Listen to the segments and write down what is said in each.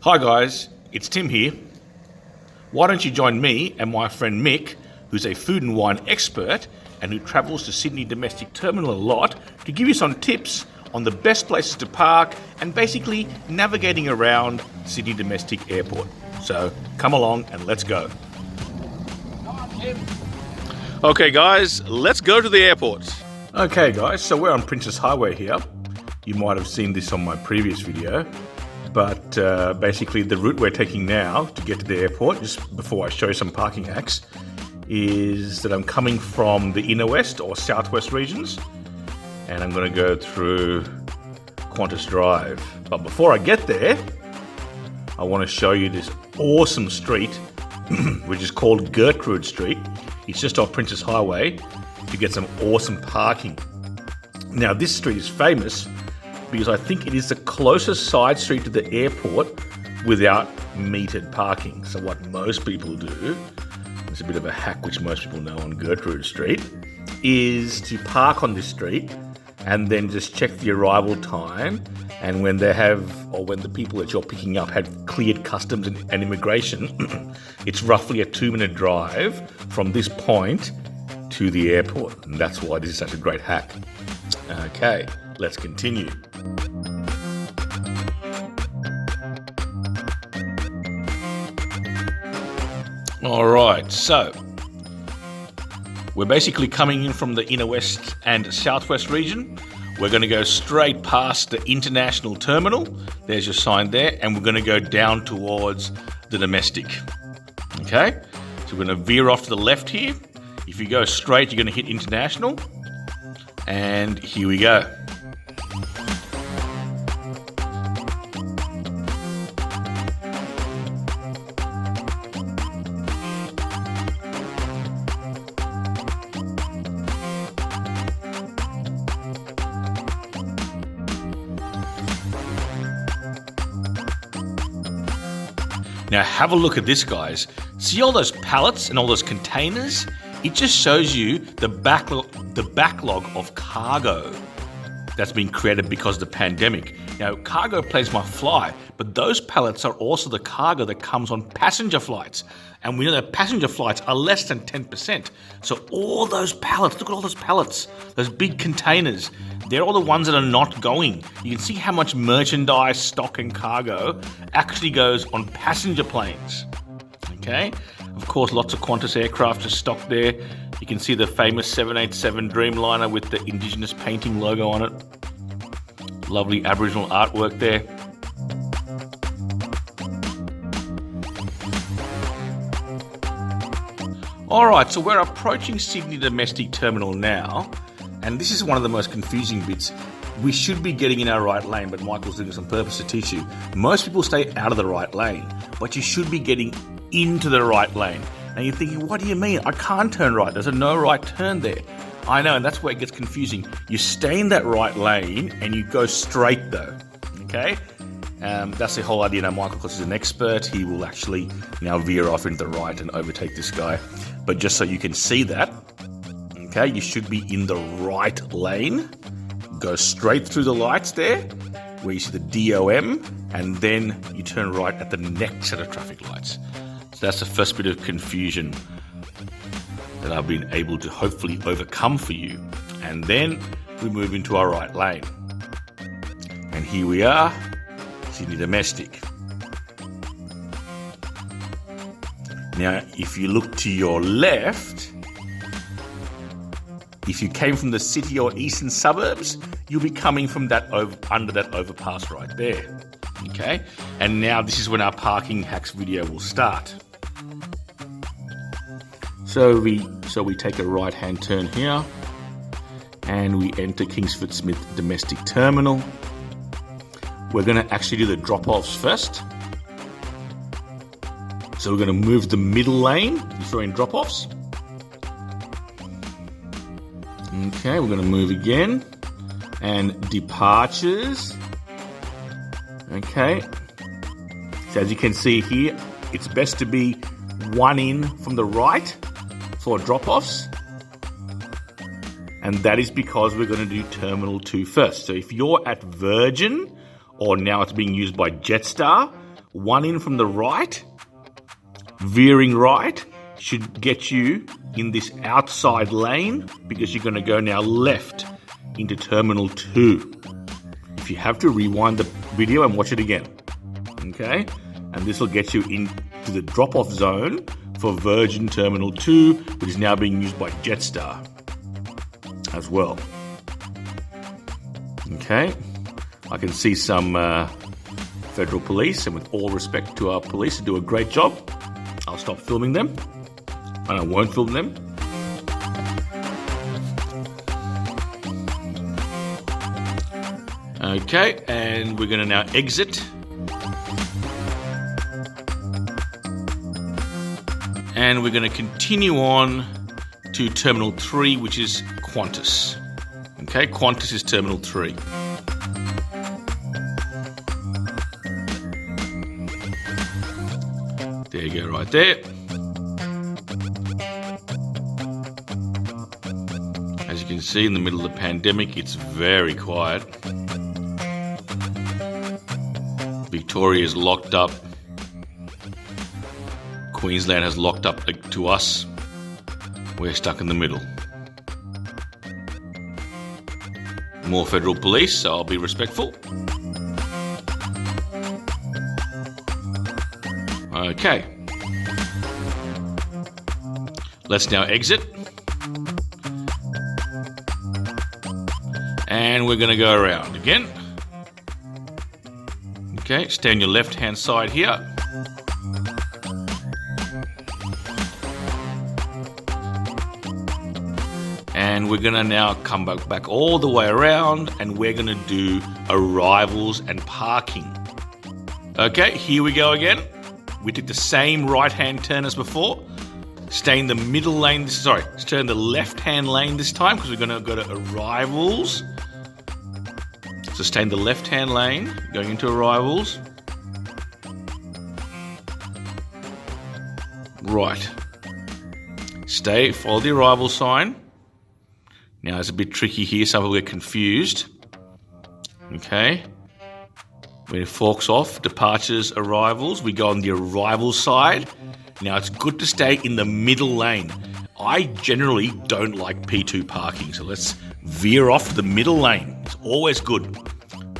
Hi guys, it's Tim here. Why don't you join me and my friend Mick, who's a food and wine expert and who travels to Sydney Domestic Terminal a lot, to give you some tips on the best places to park and basically navigating around Sydney Domestic Airport. So come along and let's go. Okay guys, let's go to the airport. Okay guys, so we're on Princes Highway here. You might have seen this on my previous video. But basically the route we're taking now to get to the airport, just before I show you some parking hacks, is that I'm coming from the inner west or southwest regions, and I'm going to go through Qantas Drive. But before I get there, I want to show you this awesome street, which is called Gertrude Street. It's just off Princes Highway to get some awesome parking. Now this street is famous because I think it is the closest side street to the airport without metered parking. So what most people do, it's a bit of a hack which most people know on Gertrude Street, is to park on this street and then just check the arrival time, and when they have, or when the people that you're picking up had cleared customs and immigration, it's roughly a 2-minute drive from this point to the airport, and that's why this is such a great hack. Okay, let's continue. Alright, so we're basically coming in from the inner west and southwest region. We're going to go straight past the international terminal. There's your sign there, and we're going to go down towards the domestic. Okay, so we're going to veer off to the left here. If you go straight, you're going to hit international, and here we go. Now have a look at this, guys. See all those pallets and all those containers? It just shows you the backlog of cargo that's been created because of the pandemic. Now, cargo planes might fly, but those pallets are also the cargo that comes on passenger flights. And we know that passenger flights are less than 10%. So all those pallets, look at all those pallets, those big containers, they're all the ones that are not going. You can see how much merchandise, stock and cargo actually goes on passenger planes. Okay? Of course, lots of Qantas aircraft are stocked there. You can see the famous 787 Dreamliner with the Indigenous painting logo on it. Lovely Aboriginal artwork there. Alright, so we're approaching Sydney Domestic Terminal now, and this is one of the most confusing bits. We should be getting in our right lane, but Michael's doing this on purpose to teach you. Most people stay out of the right lane, but you should be getting into the right lane. Now you're thinking, what do you mean? I can't turn right. There's a no right turn there. I know, and that's where it gets confusing. You stay in that right lane and you go straight though, okay? That's the whole idea. Now Michael, because he's an expert, he will actually now veer off into the right and overtake this guy. But just so you can see that, okay, you should be in the right lane. Go straight through the lights there, where you see the DOM, and then you turn right at the next set of traffic lights. So that's the first bit of confusion that I've been able to hopefully overcome for you. And then we move into our right lane. And here we are, Sydney Domestic. Now, if you look to your left, if you came from the city or eastern suburbs, you'll be coming from that under that overpass right there. Okay? And now this is when our parking hacks video will start. So we take a right-hand turn here, and we enter Kingsford Smith Domestic Terminal. We're going to actually do the drop-offs first. So we're going to move the middle lane before in drop-offs. Okay, we're going to move again. And departures. Okay. So as you can see here, it's best to be one in from the right for drop-offs. And that is because we're going to do Terminal 2 first. So if you're at Virgin, or now it's being used by Jetstar, one in from the right, veering right, should get you in this outside lane because you're going to go now left into Terminal 2. If you have to, rewind the video and watch it again. Okay? And this will get you into the drop-off zone for Virgin Terminal 2, which is now being used by Jetstar as well. Okay? I can see some federal police, and with all respect to our police, who do a great job. I'll stop filming them, and I won't film them. Okay, and we're going to now exit. And we're going to continue on to Terminal 3, which is Qantas. Okay, Qantas is Terminal 3. There you go, right there. As you can see, in the middle of the pandemic, it's very quiet. Victoria is locked up. Queensland has locked up to us. We're stuck in the middle. More federal police, so I'll be respectful. Okay. Let's now exit. And we're going to go around again. Okay, stay on your left-hand side here. And we're going to now come back all the way around, and we're going to do arrivals and parking. Okay, here we go again. We did the same right-hand turn as before. Stay in the middle lane. Stay in the left-hand lane this time because we're going to go to arrivals. So stay in the left-hand lane, going into arrivals. Right. Follow the arrival sign. Now it's a bit tricky here, some people get confused. Okay. When it forks off, departures, arrivals, we go on the arrival side. Now it's good to stay in the middle lane. I generally don't like P2 parking, so let's veer off to the middle lane. It's always good.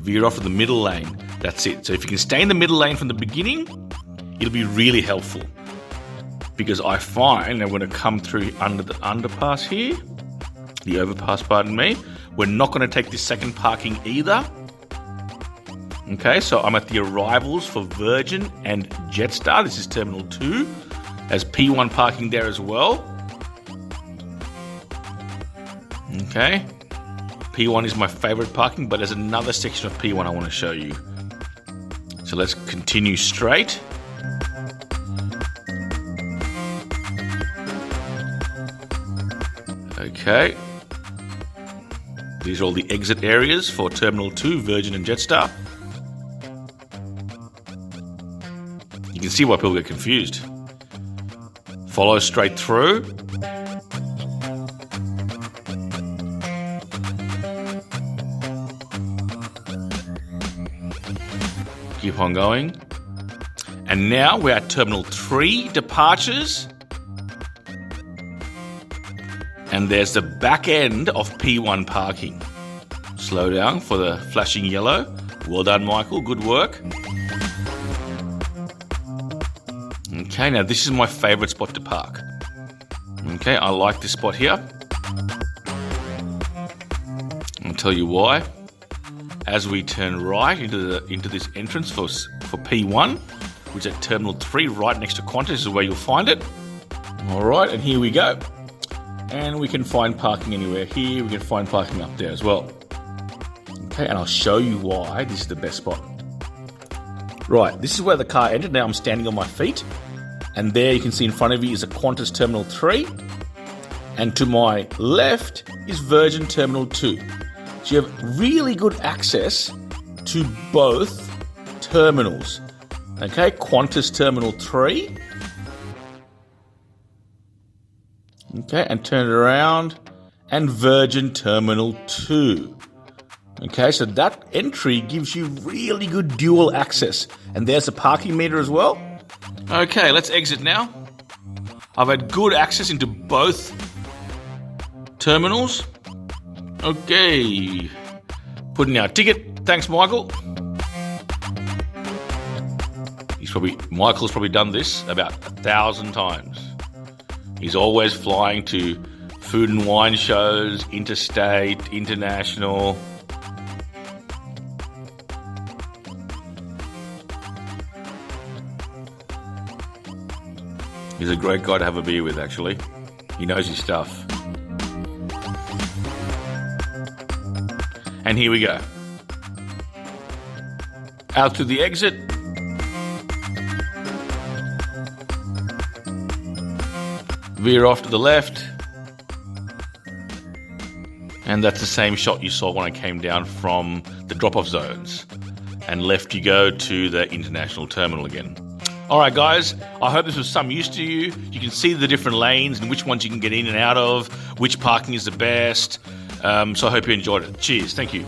Veer off to the middle lane. That's it. So if you can stay in the middle lane from the beginning, it'll be really helpful. Because I find that when I come through under the underpass here, the overpass, pardon me, we're not going to take this second parking either. Okay, so I'm at the arrivals for Virgin and Jetstar. This is Terminal 2. There's P1 parking there as well. Okay. P1 is my favorite parking, but there's another section of P1 I want to show you. So let's continue straight. Okay. These are all the exit areas for Terminal 2, Virgin and Jetstar. You can see why people get confused. Follow straight through. Keep on going. And now we're at Terminal 3, departures. And there's the back end of P1 parking. Slow down for the flashing yellow. Well done, Michael. Good work. Okay, now this is my favorite spot to park. Okay, I like this spot here. I'll tell you why. As we turn right into this entrance for P1, which is at Terminal 3, right next to Qantas, is where you'll find it. All right, and here we go. And we can find parking anywhere here. We can find parking up there as well. Okay, and I'll show you why this is the best spot. Right, this is where the car entered. Now I'm standing on my feet. And there you can see in front of you is a Qantas Terminal 3. And to my left is Virgin Terminal 2. So you have really good access to both terminals. Okay, Qantas Terminal 3. Okay, and turn it around. And Virgin Terminal 2. Okay, so that entry gives you really good dual access. And there's the parking meter as well. Okay, let's exit now. I've had good access into both terminals. Okay. Put in our ticket. Thanks, Michael. Michael's probably done this about 1,000 times. He's always flying to food and wine shows, interstate, international. He's a great guy to have a beer with, actually. He knows his stuff. And here we go. Out to the exit. Veer off to the left. And that's the same shot you saw when I came down from the drop-off zones. And left you go to the international terminal again. Alright guys, I hope this was some use to you. You can see the different lanes and which ones you can get in and out of, which parking is the best. So I hope you enjoyed it. Cheers, thank you.